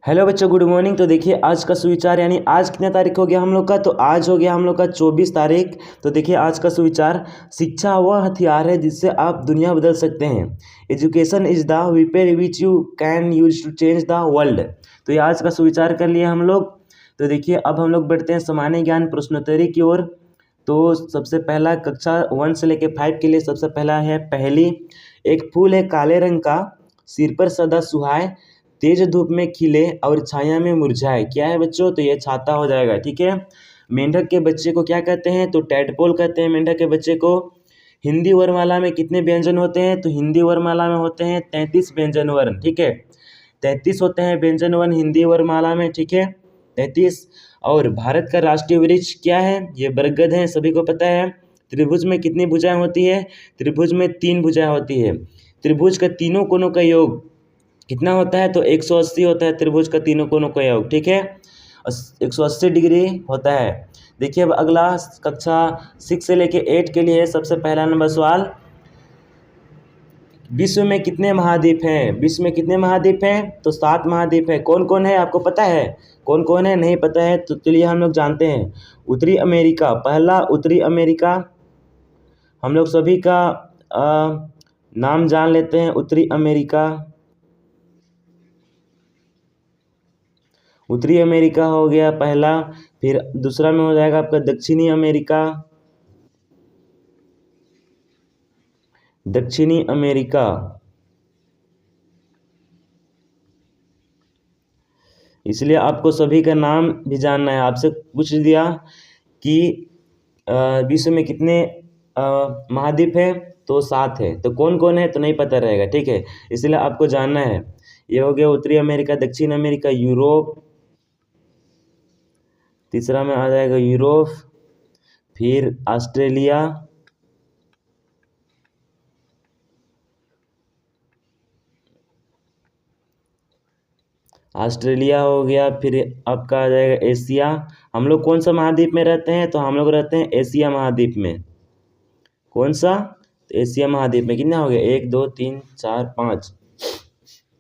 Hello बच्चों, good morning. तो देखिए आज का सुविचार यानी आज कितना तारीख हो गया हम लोग का, तो आज हो गया हम लोग का 24 तारीख। तो देखिए आज का सुविचार, शिक्षा वह हथियार है जिससे आप दुनिया बदल सकते हैं। Education is the weapon which you can use to change the world. तो ये आज का सुविचार कर लिए हम लोग। तो देखिए अब हम लोग बढ़ते हैं सामान्य ज्ञान प्रश्नोत्तरी की ओर। तो सबसे पहला कक्षा 1 से लेकर 5 के लिए सबसे पहला है पहली। एक फूल है काले रंग का, सिर पर सदा सुहाए, तेज धूप में खिले और छाया में मुरझाए। क्या है बच्चों? तो ये छाता हो जाएगा। ठीक है। मेंढक के बच्चे को क्या कहते हैं? तो टैडपोल कहते हैं मेंढक के बच्चे को। हिंदी वर्णमाला में कितने व्यंजन होते हैं? तो हिंदी वर्णमाला में होते हैं 33 व्यंजन वर्ण। ठीक है, 33 होते हैं व्यंजन वर्ण हिंदी वर्णमाला में। ठीक है, 33। और भारत का राष्ट्रीय वृक्ष क्या है? ये बरगद है, सभी को पता है। त्रिभुज में कितनी भुजाएं होती है? त्रिभुज में 3 भुजाएं होती है। त्रिभुज का तीनों कोनों का योग कितना होता है? तो 180 होता है त्रिभुज का तीनों कोनों का योग। ठीक है, 180 डिग्री होता है। देखिए अब अगला कक्षा 6 से लेके 8 के लिए सबसे पहला नंबर सवाल, विश्व में कितने महाद्वीप हैं? विश्व में कितने महाद्वीप हैं? तो 7 महाद्वीप है। कौन कौन है आपको पता है? कौन कौन है? नहीं पता है तो चलिए हम लोग जानते हैं। उत्तरी अमेरिका, पहला उत्तरी अमेरिका, हम लोग सभी का नाम जान लेते हैं। उत्तरी अमेरिका, उत्तरी अमेरिका हो गया पहला। फिर दूसरा में हो जाएगा आपका दक्षिणी अमेरिका, दक्षिणी अमेरिका। इसलिए आपको सभी का नाम भी जानना है। आपसे पूछ दिया कि विश्व में कितने महाद्वीप है? तो 7 है। तो कौन कौन है तो नहीं पता रहेगा। ठीक है, इसलिए आपको जानना है। ये हो गया उत्तरी अमेरिका, दक्षिण अमेरिका, यूरोप, तीसरा में आ जाएगा यूरोप, फिर ऑस्ट्रेलिया, ऑस्ट्रेलिया हो गया, फिर आपका आ जाएगा एशिया। हम लोग कौन सा महाद्वीप में रहते हैं? तो हम लोग रहते हैं एशिया महाद्वीप में। कौन सा? तो एशिया महाद्वीप में। कितना हो गया? 1 2 3 4 5।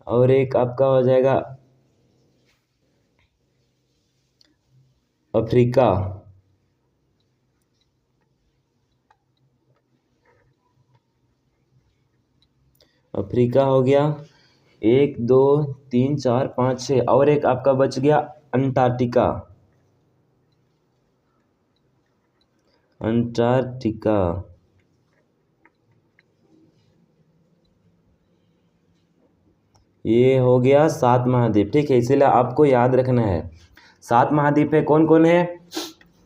और एक आपका हो जाएगा अफ्रीका। अफ्रीका हो गया 1 2 3 4 5 6। और एक आपका बच गया अंटार्कटिका, अंटार्कटिका। ये हो गया 7 महाद्वीप। ठीक है, इसीलिए आपको याद रखना है 7 महाद्वीप है। कौन कौन है?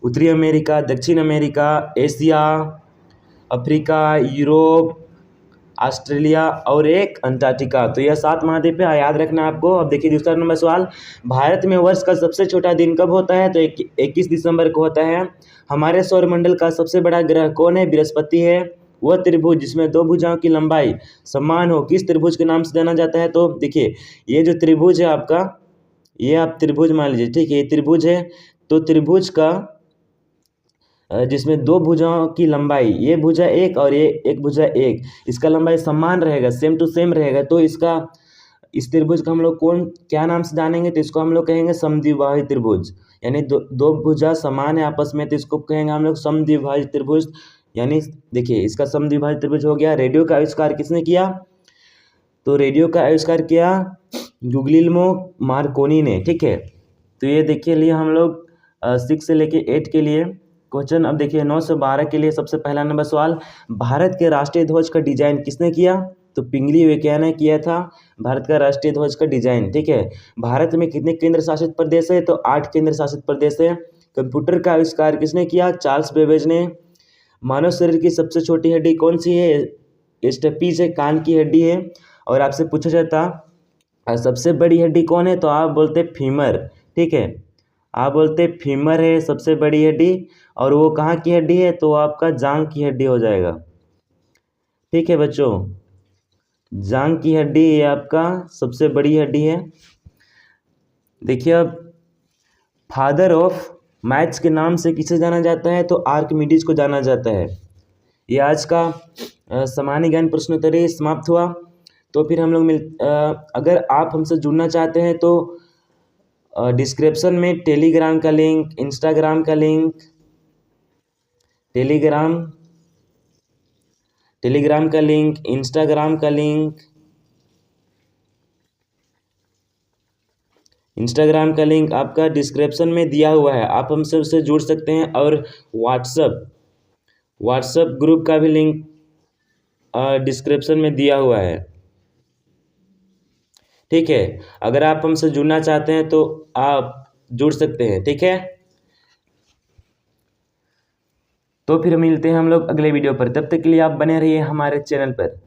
उत्तरी अमेरिका, दक्षिण America, Asia, Africa, Europe, Australia और एक अंटार्कटिका। तो यह 7 महाद्वीप है, याद रखना आपको। अब देखिए दूसरा नंबर सवाल, भारत में वर्ष का सबसे छोटा दिन कब होता है? तो 21 दिसंबर को होता है। हमारे सौरमंडल का सबसे बड़ा ग्रह कौन है? बृहस्पति है। वह त्रिभुज जिसमें 2 भुजाओं की लंबाई समान हो किस त्रिभुज के नाम से जाना जाता है? तो देखिए ये जो त्रिभुज है आपका, ये आप त्रिभुज मान लीजिए। ठीक है, ये त्रिभुज है। तो त्रिभुज का जिसमें 2 भुजाओं की लंबाई, ये भुजा एक और ये एक भुजा एक, इसका लंबाई समान रहेगा, सेम टू सेम रहेगा। तो इसका इस त्रिभुज का हम लोग कौन क्या नाम से जानेंगे? तो इसको हम लोग कहेंगे समद्विबाही त्रिभुज। यानी दो भुजा समान है आपस में, तो इसको कहेंगे हम लोग समद्विबाही त्रिभुज। यानी देखिए इसका समद्विबाही त्रिभुज हो गया। रेडियो का आविष्कार किसने किया? तो रेडियो का आविष्कार किया गुग्लियल्मो मार्कोनी ने। ठीक है, तो ये देखिए लिए हम लोग 6 से लेके 8 के लिए क्वेश्चन। अब देखिए 9 से 12 के लिए सबसे पहला नंबर सवाल, भारत के राष्ट्रीय ध्वज का डिजाइन किसने किया? तो पिंगली वेंकैया ने किया था भारत का राष्ट्रीय ध्वज का डिजाइन। ठीक है, भारत में कितने केंद्र शासित प्रदेश है? तो 8 केंद्र शासित प्रदेश है। कंप्यूटर का आविष्कार किसने किया? चार्ल्स बेबेज ने। मानव शरीर की सबसे छोटी हड्डी कौन सी है? स्टेपीज है, कान की हड्डी है। और आपसे पूछा जाता सबसे बड़ी हड्डी कौन है? तो आप बोलते फीमर। ठीक है, आप बोलते फीमर है सबसे बड़ी हड्डी। और वो कहाँ की हड्डी है? तो आपका जांग की हड्डी हो जाएगा। ठीक है बच्चों, जांग की हड्डी ये आपका सबसे बड़ी हड्डी है। देखिए अब फादर ऑफ मैथ्स के नाम से किसे जाना जाता है? तो आर्किमिडीज को जाना जाता है। ये आज का सामान्य ज्ञान प्रश्नोत्तरी समाप्त हुआ। तो फिर हम लोग अगर आप हमसे जुड़ना चाहते हैं तो डिस्क्रिप्शन में टेलीग्राम का लिंक, इंस्टाग्राम का लिंक, टेलीग्राम का लिंक, इंस्टाग्राम का लिंक, इंस्टाग्राम का लिंक आपका डिस्क्रिप्शन में दिया हुआ है। आप हमसे उससे जुड़ सकते हैं। और व्हाट्सएप ग्रुप का भी लिंक डिस्क्रिप्शन में दिया हुआ है। ठीक है, अगर आप हमसे जुड़ना चाहते हैं तो आप जुड़ सकते हैं। ठीक है, तो फिर मिलते हैं हम लोग अगले वीडियो पर। तब तक के लिए आप बने रहिए हमारे चैनल पर।